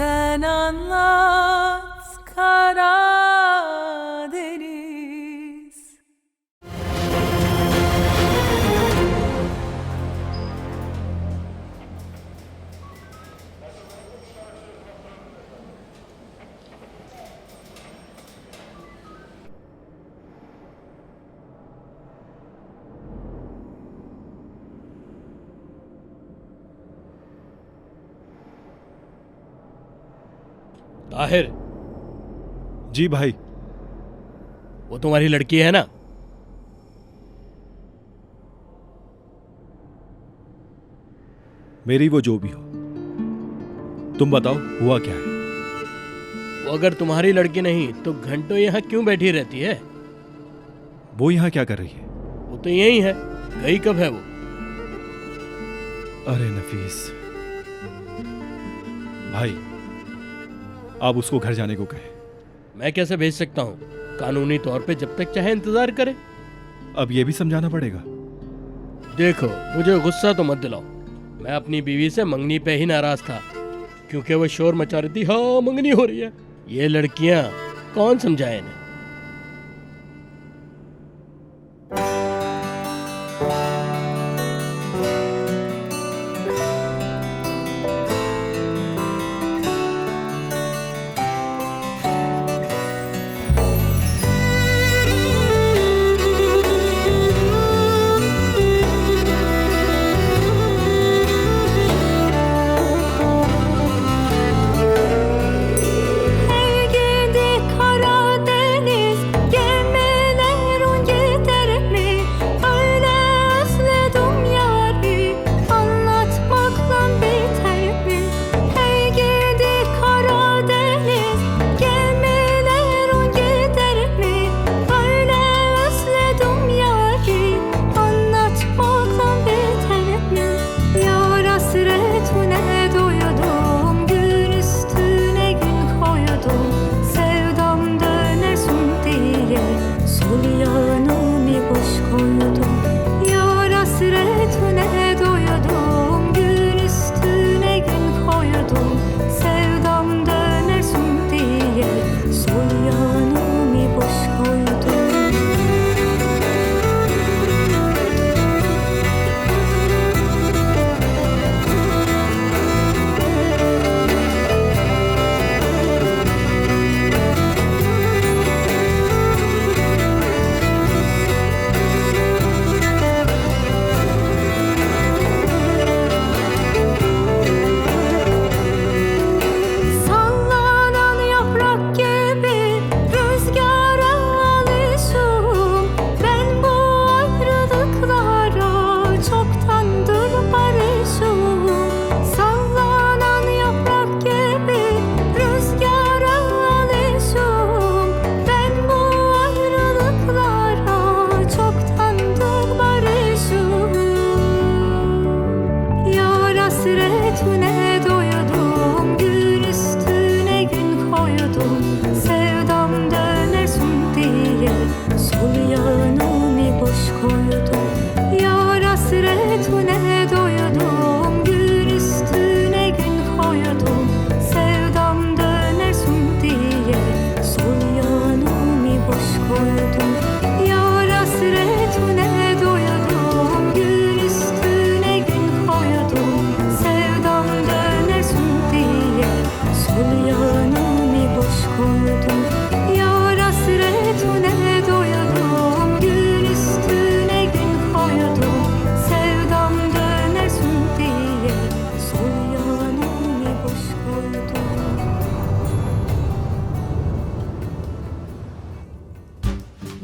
Sen anlat Karadeniz. Tahir, जी भाई। वो तुम्हारी लड़की है ना? मेरी वो जो भी हो, तुम बताओ हुआ क्या है? वो अगर तुम्हारी लड़की नहीं तो घंटों यहाँ क्यों बैठी रहती है? वो यहाँ क्या कर रही है? वो तो यही है, गई कब है वो? अरे नफीस भाई, आप उसको घर जाने को कहें। मैं कैसे भेज सकता हूँ? कानूनी तौर पे जब तक चाहे इंतजार करे। अब ये भी समझाना पड़ेगा। देखो, मुझे गुस्सा तो मत दिलाओ। मैं अपनी बीवी से मंगनी पे ही नाराज था, क्योंकि वो शोर मचा रही थी, हाँ मंगनी हो रही है। ये लड़कियां कौन समझाए इन्हें?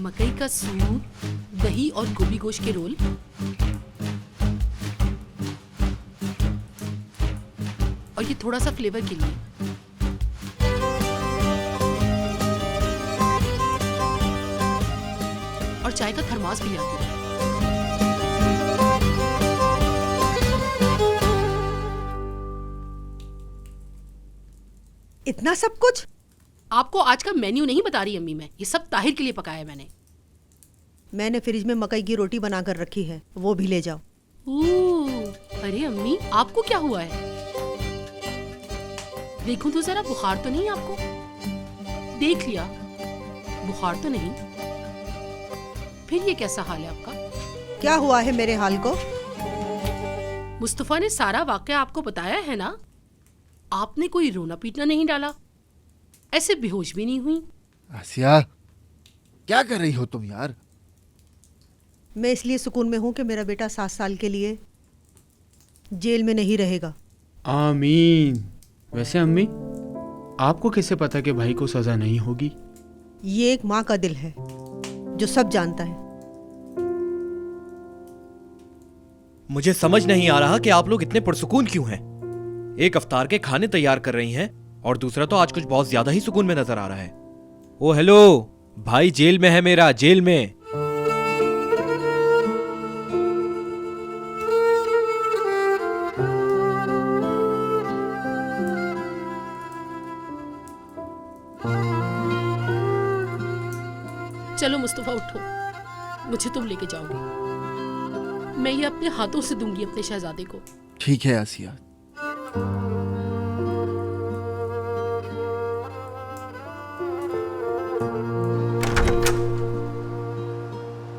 मकई का सूप, दही और गोभी गोश्त के रोल, और ये थोड़ा सा फ्लेवर के लिए। और चाय का थर्मास भी ले आती हूँ। इतना सब कुछ? आपको आज का मेन्यू नहीं बता रही अम्मी, मैं ये सब ताहिर के लिए पकाया है मैंने फ्रिज में मकई की रोटी बनाकर रखी है, वो भी ले जाओ। अरे अम्मी, आपको क्या हुआ है? देखूं तो जरा, बुखार तो नहीं आपको? देख लिया, बुखार तो नहीं। फिर ये कैसा हाल है आपका? क्या हुआ है मेरे हाल को? मुस्तफा ने सारा वाकया आपको बताया है ना? आपने कोई रोना पीटना नहीं डाला, ऐसे बेहोश भी नहीं हुई। आसिया, क्या कर रही हो तुम यार? मैं इसलिए सुकून में हूं कि मेरा बेटा 7 साल के लिए जेल में नहीं रहेगा। आमीन। वैसे अम्मी, आपको कैसे पता कि भाई को सजा नहीं होगी? ये एक माँ का दिल है जो सब जानता है। मुझे समझ नहीं आ रहा कि आप लोग इतने पुरसुकून क्यों हैं। एक अफ्तार के खाने तैयार कर रही हैं और दूसरा तो आज कुछ बहुत ज्यादा ही सुकून में नजर आ रहा है। ओ हेलो, भाई जेल में है मेरा, जेल में। चलो मुस्तफा, उठो, मुझे तुम लेके जाओगे। मैं ये अपने हाथों से दूंगी अपने शहजादे को। ठीक है आसिया।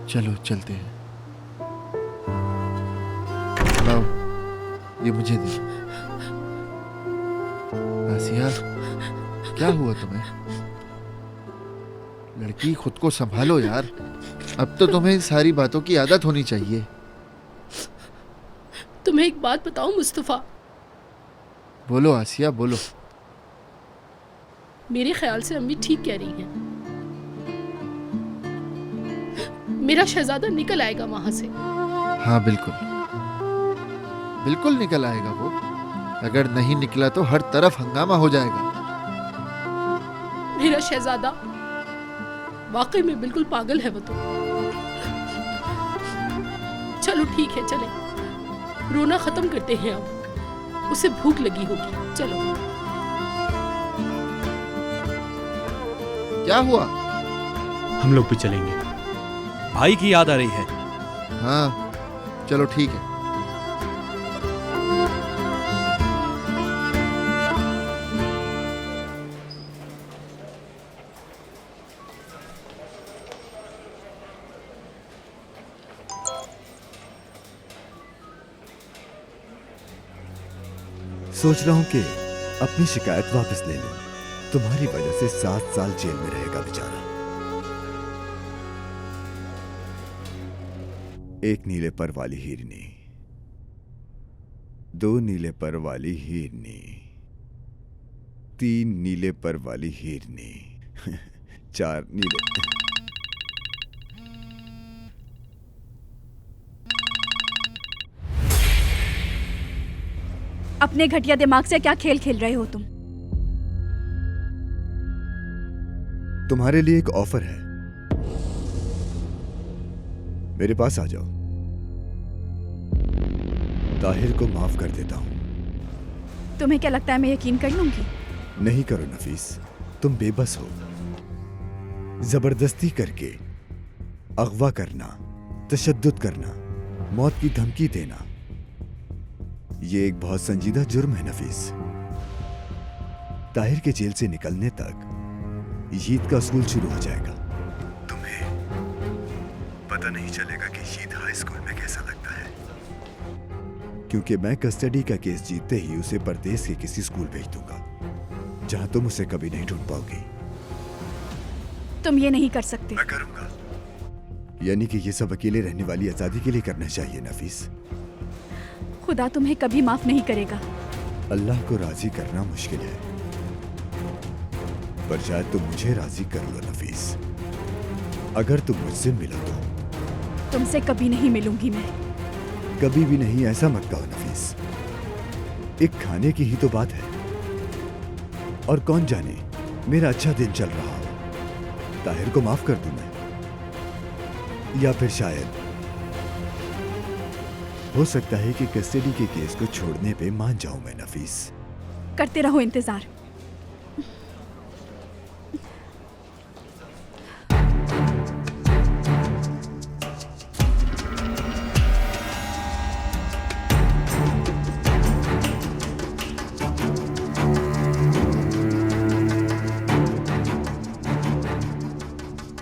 चलो चलते हैं। लाओ, ये मुझे दे। आसिया, क्या हुआ तुम्हें? लड़की, खुद को संभालो यार। अब तो तुम्हें सारी बातों की आदत होनी चाहिए। तुम्हें एक बात बताऊं मुस्तफा? बोलो आसिया, बोलो। मेरे ख्याल से अम्मी ठीक कह रही हैं। मेरा शहजादा निकल आएगा वहां से। हाँ बिल्कुल, बिल्कुल निकल आएगा वो। अगर नहीं निकला तो हर तरफ हंगामा हो जाएगा। मेरा शहजादा वाकई में बिल्कुल पागल है वो तो। चलो ठीक है, चले, रोना खत्म करते हैं। अब उसे भूख लगी होगी, चलो। क्या हुआ? हम लोग भी चलेंगे। भाई की याद आ रही है। हाँ चलो ठीक है। सोच रहा हूं कि अपनी शिकायत वापस ले लूं। तुम्हारी वजह से 7 साल जेल में रहेगा बेचारा। एक नीले पर वाली हिरनी, 2 नीले पर वाली हिरनी, 3 नीले पर वाली हिरनी, 4 नीले। अपने घटिया दिमाग से क्या खेल खेल रहे हो तुम? तुम्हारे लिए एक ऑफर है, मेरे पास आ जाओ। ताहिर को माफ कर देता हूं। तुम्हें क्या लगता है मैं यकीन कर लूंगी? नहीं करो नफीस, तुम बेबस हो। जबरदस्ती करके अगवा करना, तशद्दुद करना, मौत की धमकी देना, ये एक बहुत संजीदा जुर्म है नफीस। ताहिर के जेल से निकलने तक ईद का स्कूल शुरू हो जाएगा। तुम्हें पता नहीं चलेगा कि ईद हाई स्कूल में कैसा लगता है, क्योंकि मैं कस्टडी का केस जीतते ही उसे परदेश के किसी स्कूल भेज दूंगा जहां तुम उसे कभी नहीं ढूंढ पाओगी। तुम ये नहीं कर सकते। मैं करूंगा। यानी कि ये सब अकेले रहने वाली आजादी के लिए करना चाहिए नफीस। खुदा तुम्हें कभी माफ नहीं करेगा। अल्लाह को राजी करना मुश्किल है, पर शायद तुम मुझे राजी कर लो नफीस। अगर तुम मुझसे मिलो तो। तुमसे कभी नहीं मिलूंगी मैं। कभी भी नहीं, ऐसा मत कहो नफीस। एक खाने की ही तो बात है, और कौन जाने मेरा अच्छा दिन चल रहा हो, ताहिर को माफ कर दूं मैं, या फिर शायद हो सकता है कि कस्टडी के केस को छोड़ने पे मान जाऊं मैं नफीस। करते रहो इंतजार।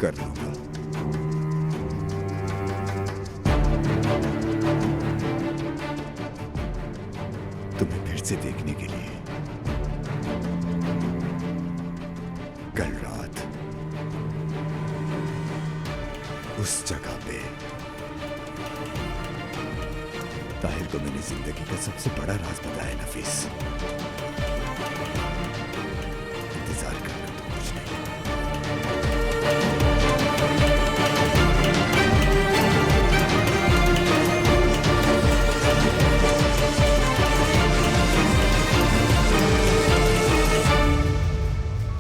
कर लूंगा। तुम्हें फिर से देखने के लिए कल रात उस जगह पे ताहिर को मैंने जिंदगी का सबसे बड़ा राज बताया नफीस। इंतजार करना तो कुछ नहीं।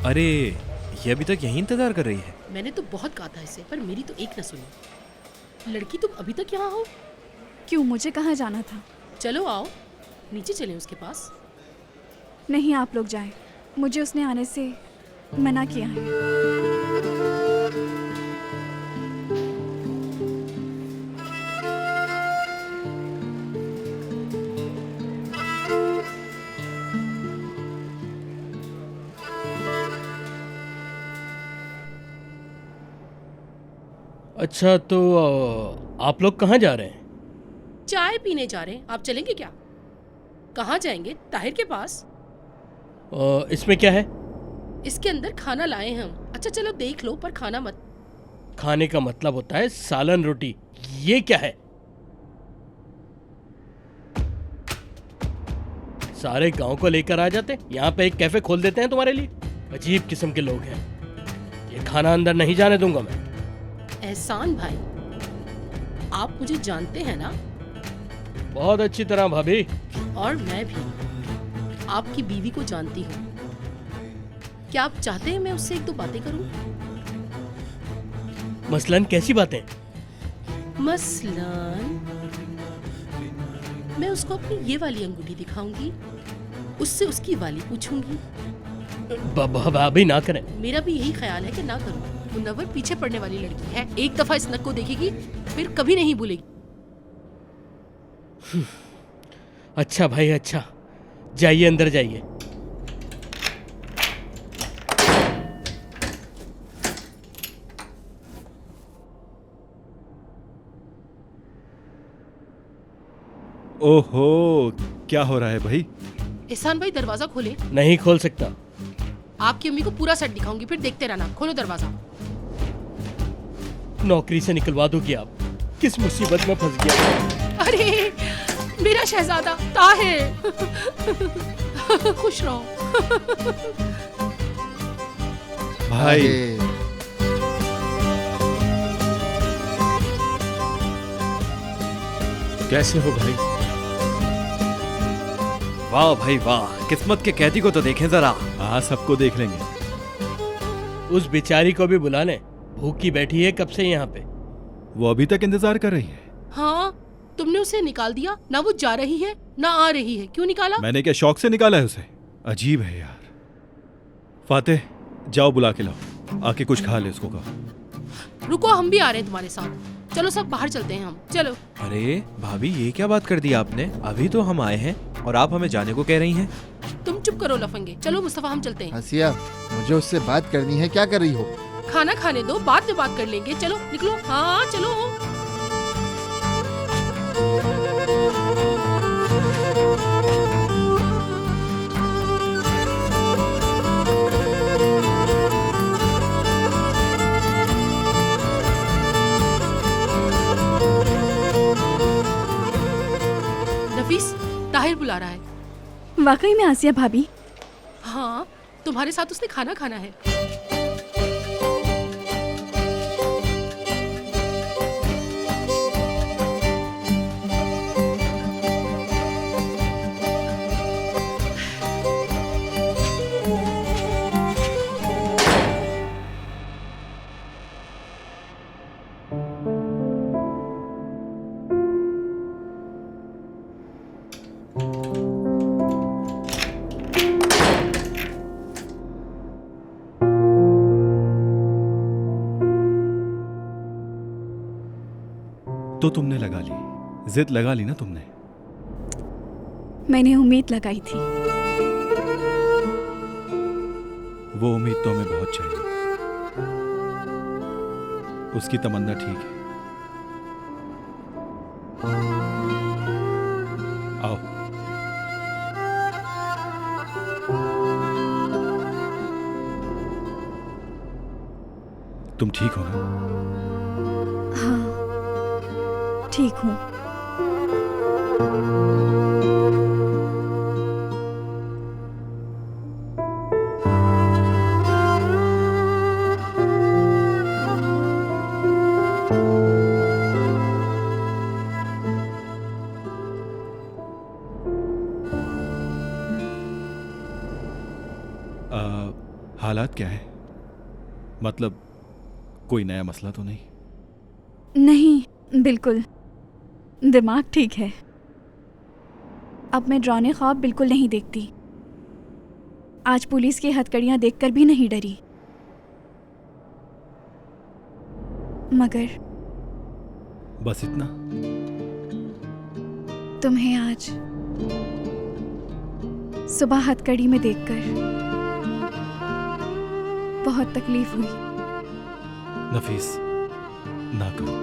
अरे ये अभी तक यही इंतजार कर रही है। मैंने तो बहुत कहा था इसे, पर मेरी तो एक न सुनी। लड़की तुम अभी तक यहाँ हो? क्यों, मुझे कहाँ जाना था? चलो आओ, नीचे चलें उसके पास। नहीं, आप लोग जाएं। मुझे उसने आने से मना किया है। अच्छा तो आप लोग कहाँ जा रहे हैं? चाय पीने जा रहे हैं। आप चलेंगे क्या? कहाँ जाएंगे? ताहिर के पास। इसमें क्या है? इसके अंदर खाना लाए हैं हम। अच्छा चलो देख लो, पर खाना मत। खाने का मतलब होता है सालन रोटी। ये क्या है? सारे गांव को लेकर आ जाते, यहाँ पे एक कैफे खोल देते हैं तुम्हारे लिए। अजीब किस्म के लोग हैं। ये खाना अंदर नहीं जाने दूंगा मैं। एहसान भाई, आप मुझे जानते हैं ना? बहुत अच्छी तरह भाभी। और मैं भी आपकी बीवी को जानती हूँ। क्या आप चाहते हैं मैं उससे एक दो बातें करूं? मसलन कैसी बातें? मसलन मैं उसको अपनी ये वाली अंगूठी दिखाऊंगी, उससे उसकी वाली पूछूंगी। भाभी ना करें। मेरा भी यही ख्याल है कि ना करूं। मुनव्वर पीछे पड़ने वाली लड़की है। एक दफा इस नक को देखेगी फिर कभी नहीं भूलेगी। अच्छा भाई अच्छा, जाइए अंदर जाइए। ओहो, क्या हो रहा है भाई? एहसान भाई दरवाजा खोले। नहीं खोल सकता। आपकी अम्मी को पूरा सेट दिखाऊंगी, फिर देखते रहना। खोलो दरवाजा। नौकरी से निकलवा दोगे आप? किस मुसीबत में फंस गया? अरे मेरा शहजादा ताहिर। खुश रहो। भाई अरे, कैसे हो भाई? वाह भाई वाह, किस्मत के कैदी को तो देखें जरा। हाँ, सबको देख लेंगे। उस बेचारी को भी बुला लें। भूखी बैठी है कब से यहाँ पे। वो अभी तक इंतजार कर रही है। हाँ, तुमने उसे निकाल दिया ना। वो जा रही है ना आ रही है। क्यों निकाला? मैंने क्या शौक से निकाला है उसे? अजीब है यार। फातेह, जाओ बुला के लाओ। आके कुछ खा ले उसको कहो। रुको, हम भी आ रहे हैं तुम्हारे साथ। चलो सब बाहर चलते हैं हम। चलो। अरे भाभी, ये क्या बात कर दी आपने? अभी तो हम आए हैं और आप हमें जाने को कह रही हैं। तुम चुप करो लफंगे। चलो मुस्तफा, हम चलते हैं। हसिया, मुझे उससे बात करनी है। क्या कर रही हो? खाना खाने दो, बाद में बात कर लेंगे। चलो निकलो। हाँ चलो। नफीस, ताहिर बुला रहा है। वाकई में आसिया भाभी? हाँ, तुम्हारे साथ उसने खाना खाना है। तो तुमने लगा ली, जिद लगा ली ना तुमने। मैंने उम्मीद लगाई थी। वो उम्मीद तो हमें बहुत चाहिए। उसकी तमन्ना ठीक है। आओ। तुम ठीक हो ना? हाँ, ठीक हूँ। हालात क्या है? मतलब कोई नया मसला तो नहीं? नहीं, बिल्कुल दिमाग ठीक है। अब मैं डरावने ख्वाब बिल्कुल नहीं देखती। आज पुलिस की हथकड़ियां देखकर भी नहीं डरी। मगर बस इतना? तुम्हें आज सुबह हथकड़ी में देखकर बहुत तकलीफ हुई। नफीस, ना करो।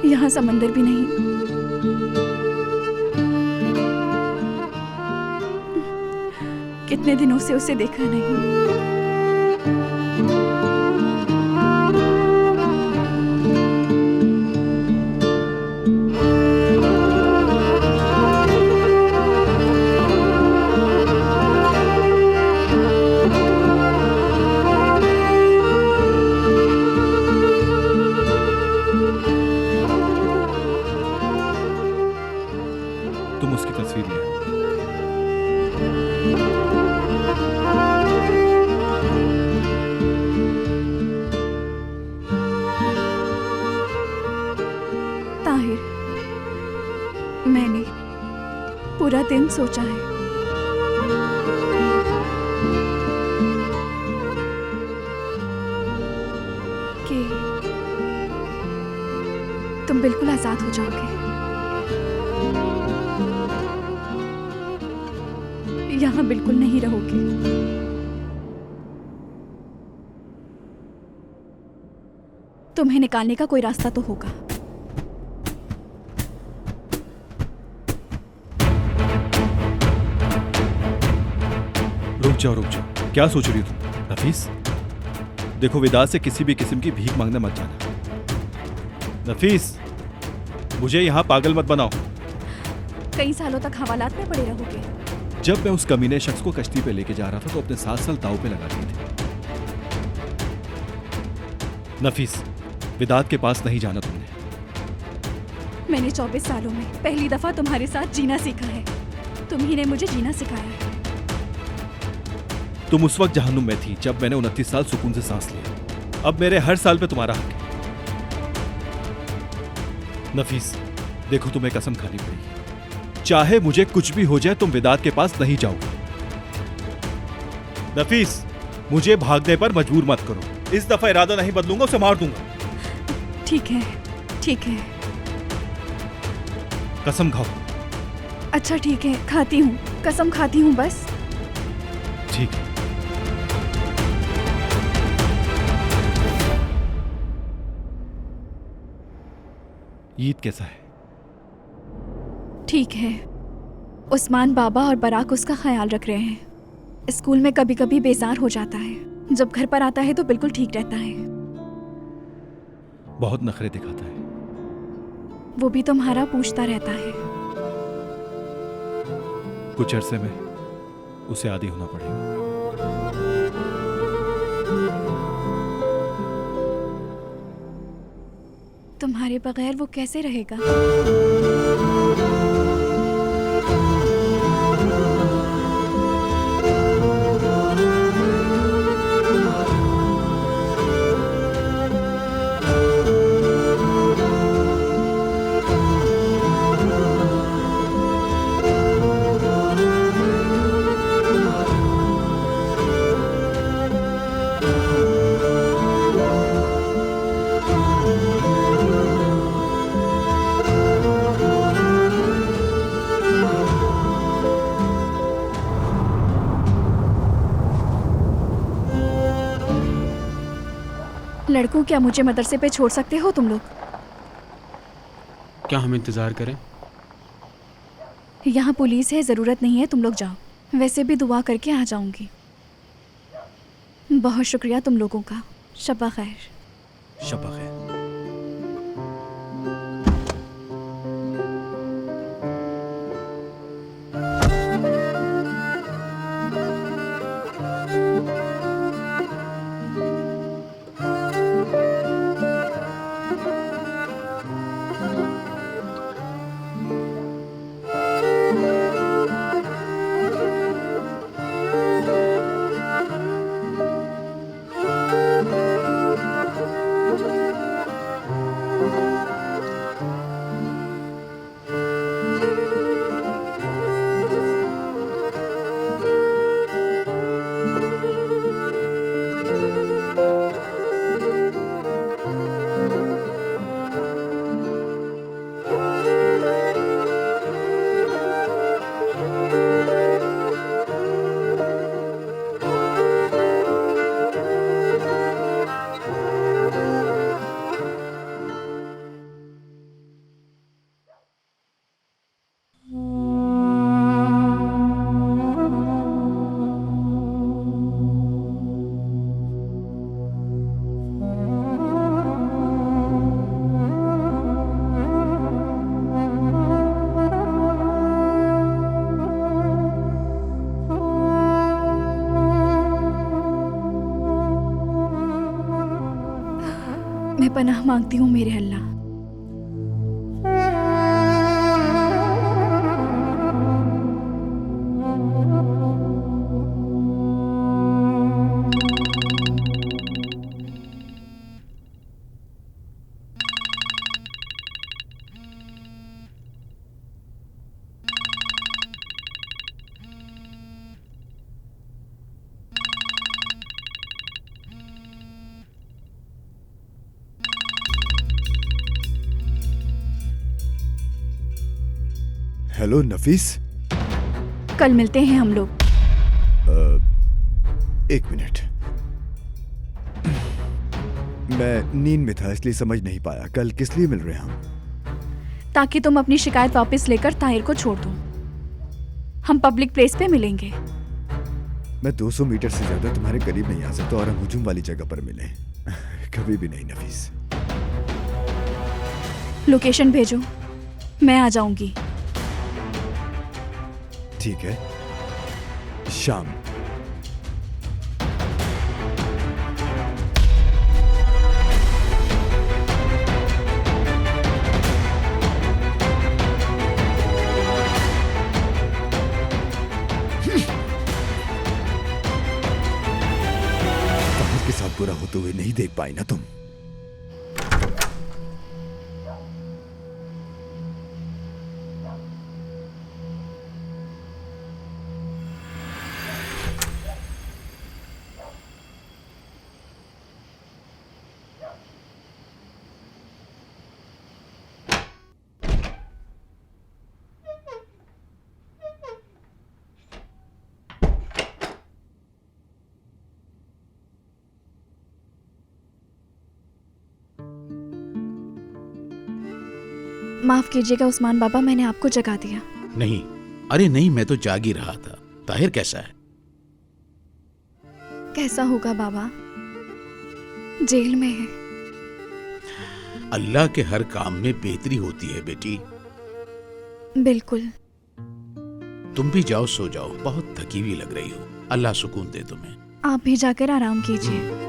यहाँ समंदर भी नहीं। कितने दिनों से उसे देखा नहीं। तुम उसकी तस्वीर ले आओ। ताहिर, मैंने पूरा दिन सोचा है कि तुम बिल्कुल आजाद हो जाओगे। यहाँ बिल्कुल नहीं रहोगे। तुम्हें निकालने का कोई रास्ता तो होगा। रुक जाओ। क्या सोच रही हो तुम? नफीस, देखो विदात से किसी भी किस्म की भीख मांगने मत जाना। नफीस, मुझे यहाँ पागल मत बनाओ। कई सालों तक हवालात में पड़े रहोगे। जब मैं उस कमीने शख्स को कश्ती पे लेके जा रहा था तो अपने 7 साल दाव पे लगा दिए थे। नफीस, विदात के पास नहीं जाना तुमने। मैंने 24 सालों में पहली दफा तुम्हारे साथ जीना सीखा है। तुम ही ने मुझे जीना सिखाया है। तुम उस वक्त जहन्नुम में थी जब मैंने 29 साल सुकून से सांस लिया। अब मेरे हर साल पे तुम्हारा हक है। नफीस, देखो तुम्हें कसम खानी पड़ेगी। चाहे मुझे कुछ भी हो जाए तुम विदात के पास नहीं जाओगे। नफीस, मुझे भागने पर मजबूर मत करो। इस दफा इरादा नहीं बदलूंगा, उसे मार दूंगा। ठीक है, ठीक है। कसम खाओ। अच्छा ठीक है, खाती हूँ, कसम खाती हूँ बस। ठीक है। ईद कैसा है? ठीक है। उस्मान बाबा और बराक उसका ख्याल रख रहे हैं। स्कूल में कभी कभी बेजार हो जाता है। जब घर पर आता है तो बिल्कुल ठीक रहता है। बहुत नखरे दिखाता है। वो भी तुम्हारा पूछता रहता है। कुछ अरसे में उसे आदी होना पड़ेगा। तुम्हारे बगैर वो कैसे रहेगा? लड़कों, क्या मुझे मदरसे पे छोड़ सकते हो तुम लोग? क्या हम इंतज़ार करें? यहाँ पुलिस है, ज़रूरत नहीं है, तुम लोग जाओ। वैसे भी दुआ करके आ जाऊंगी। बहुत शुक्रिया तुम लोगों का। शब्बा खैर। शब्बा खैर। मैं पनाह मांगती हूँ मेरे अल्लाह। हेलो नफीस। कल मिलते हैं हम लोग। एक मिनट, मैं नींद में था इसलिए समझ नहीं पाया। कल किस लिए मिल रहे हैं हम? ताकि तुम अपनी शिकायत वापस लेकर ताहिर को छोड़ दो। हम पब्लिक प्लेस पे मिलेंगे। मैं 200 मीटर से ज्यादा तुम्हारे करीब नहीं आ सकता और हम हुजूम वाली जगह पर मिले। कभी भी नहीं नफीस। लोकेशन भेजो, मैं आ जाऊंगी। ठीक है, शाम। के साथ बुरा होते हुए नहीं देख पाई ना तुम। माफ कीजिएगा उस्मान बाबा, मैंने आपको जगा दिया। नहीं, अरे नहीं, मैं तो जाग ही रहा था। ताहिर कैसा है? कैसा होगा बाबा, जेल में है। अल्लाह के हर काम में बेहतरी होती है बेटी। बिल्कुल। तुम भी जाओ, सो जाओ, बहुत थकी हुई लग रही हो। अल्लाह सुकून दे तुम्हें। आप भी जाकर आराम कीजिए।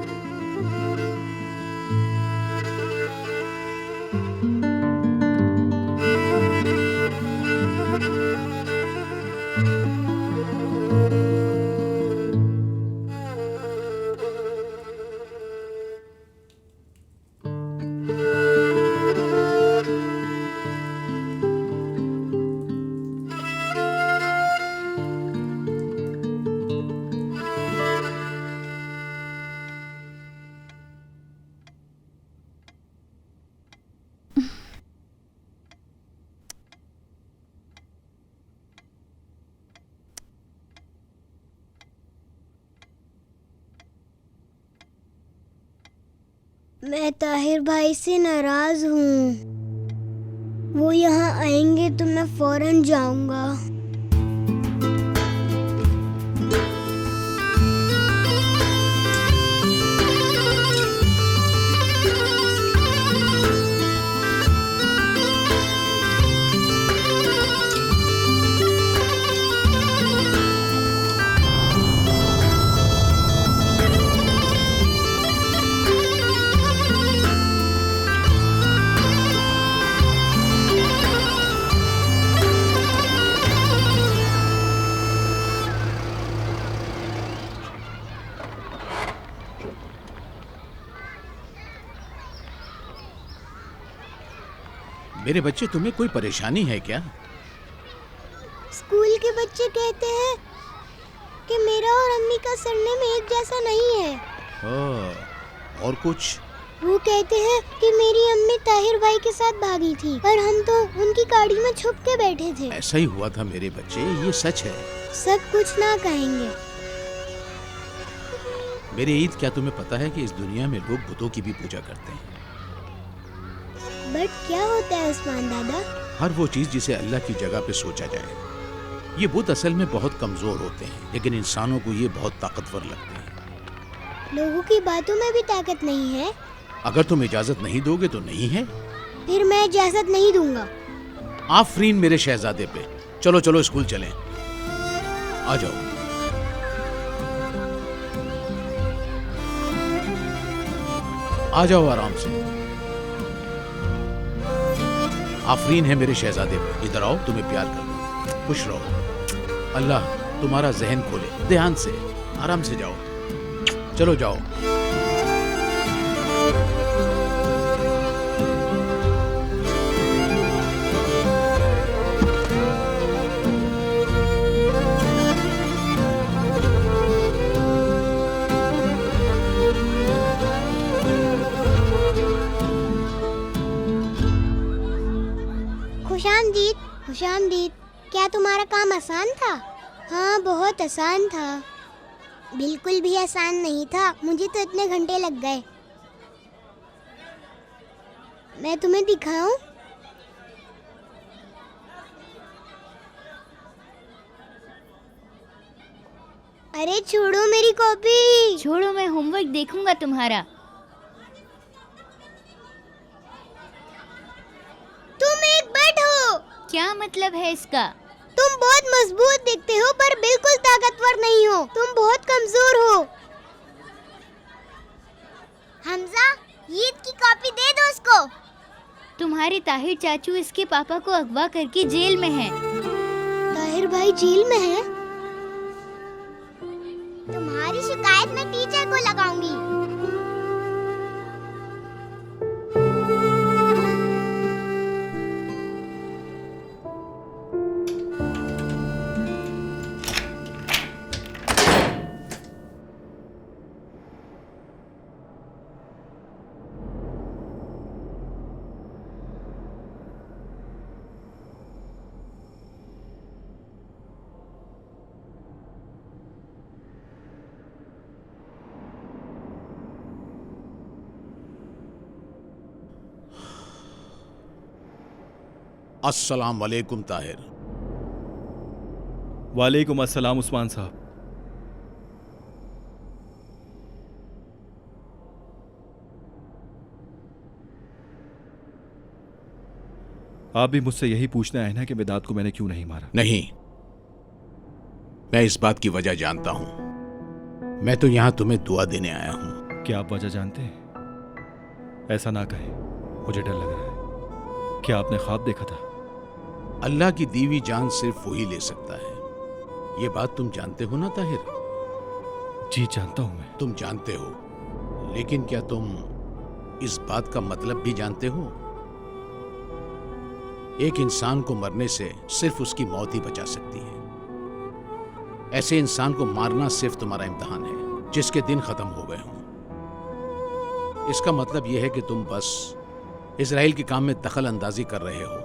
मैं ताहिर भाई से नाराज हूँ। वो यहाँ आएंगे तो मैं फौरन जाऊंगा। मेरे बच्चे, तुम्हें कोई परेशानी है क्या? स्कूल के बच्चे कहते हैं कि मेरा और अम्मी का सरनेम एक जैसा नहीं है। और कुछ? वो कहते हैं कि मेरी अम्मी ताहिर भाई के साथ भागी थी और हम तो उनकी गाड़ी में छुप के बैठे थे। ऐसा ही हुआ था मेरे बच्चे, ये सच है। सब कुछ ना कहेंगे। मेरे ईद, क्या तुम्हें पता है कि इस दुनिया में लोग बुतों की भी पूजा करते हैं? बट क्या होता है उस्मान दादा? हर वो चीज जिसे अल्लाह की जगह पे सोचा जाए। ये बुत असल में बहुत कमजोर होते हैं, लेकिन इंसानों को ये बहुत ताकतवर लगते हैं। लोगों की बातों में भी ताकत नहीं है? अगर तुम इजाजत नहीं दोगे तो नहीं है। फिर मैं इजाजत नहीं दूंगा। आफरीन मेरे शहजादे पे। चलो चलो स्कूल चलें। आ जाओ। आ जाओ आराम से। आफरीन है मेरे शहजादे पे। इधर आओ, तुम्हें प्यार करूं। खुश रहो। अल्लाह तुम्हारा जहन खोले। ध्यान से, आराम से जाओ। चलो जाओ। खुशामदीद, खुशामदीद। क्या तुम्हारा काम आसान था? हाँ, बहुत आसान था। बिल्कुल भी आसान नहीं था, मुझे तो इतने घंटे लग गए। मैं तुम्हें दिखाऊं? अरे छोड़ो मेरी कॉपी। छोड़ो, मैं होमवर्क देखूंगा तुम्हारा। तुम एक बट हो। क्या मतलब है इसका? तुम बहुत मजबूत दिखते हो पर बिल्कुल ताकतवर नहीं हो। तुम बहुत कमजोर हो। हमजा, ईद की कॉपी दे दो उसको। तुम्हारे ताहिर चाचू इसके पापा को अगवा करके जेल में हैं। ताहिर भाई जेल में है? तुम्हारी शिकायत मैं टीचर को लगाऊंगी। अस्सलाम वालेकुम ताहिर। वालेकुम अस्सलाम उस्मान साहब। आप भी मुझसे यही पूछने आए ना कि वेदात को मैंने क्यों नहीं मारा? नहीं, मैं इस बात की वजह जानता हूं। मैं तो यहां तुम्हें दुआ देने आया हूं। क्या आप वजह जानते हैं? ऐसा ना कहें, मुझे डर लग रहा है। क्या आपने ख्वाब देखा था? अल्लाह की दीवी जान सिर्फ वही ले सकता है। ये बात तुम जानते हो ना ताहिर? जी जानता हूं मैं। तुम जानते हो, लेकिन क्या तुम इस बात का मतलब भी जानते हो? एक इंसान को मरने से सिर्फ उसकी मौत ही बचा सकती है। ऐसे इंसान को मारना सिर्फ तुम्हारा इम्तिहान है, जिसके दिन खत्म हो गए हों। इसका मतलब यह है कि तुम बस इजराइल के काम में दखल अंदाजी कर रहे हो।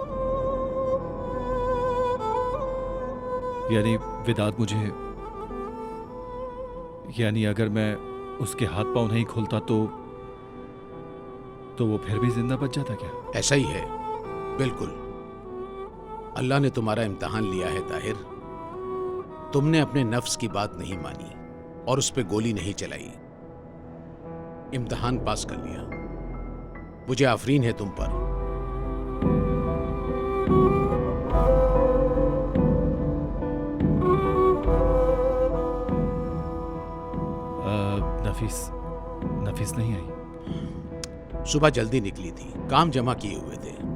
यानी वेदात मुझे, यानी अगर मैं उसके हाथ पांव नहीं खोलता तो तो वो फिर भी जिंदा बच जाता क्या? ऐसा ही है, बिल्कुल। अल्लाह ने तुम्हारा इम्तिहान लिया है ताहिर। तुमने अपने नफ्स की बात नहीं मानी और उस पे गोली नहीं चलाई। इम्तिहान पास कर लिया। मुझे आफरीन है तुम पर। नफीस नहीं आई। सुबह जल्दी निकली थी, काम जमा किए हुए थे।